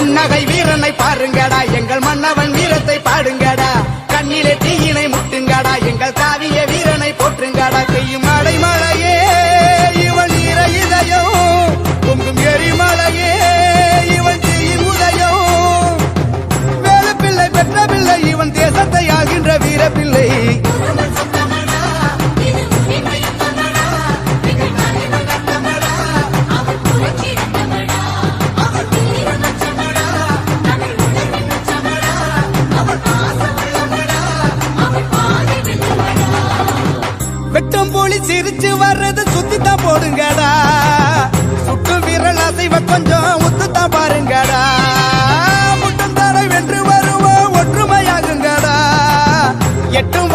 புன்னகை வீரனை பாருங்கடா எங்கள் மன்னவன் வீரத்தை பாடுங்கடா கண்ணிலே தீயினை முட்டுங்கடா எங்கள் காவிய வீரனை போற்றுங்கடா பெய்யும் மழை மழையே இவன் ஈர இதயம் பொங்கும் எரிமலையே இவன் தீயின் உதயம் வேலு பிள்ளை பெற்ற பிள்ளை இவன் தேசத்தை ஆகின்ற வீர பிள்ளை வெட்டம் போலி சிரிச்சு வர்றது சுத்தித்தான் போடுங்கடா சுட்டு விரல் அசைவ கொஞ்சம் ஒத்துத்தான் பாருங்கடா முட்டும் தரை வென்று வருவோம் ஒற்றுமையாகுங்கடா எட்டும்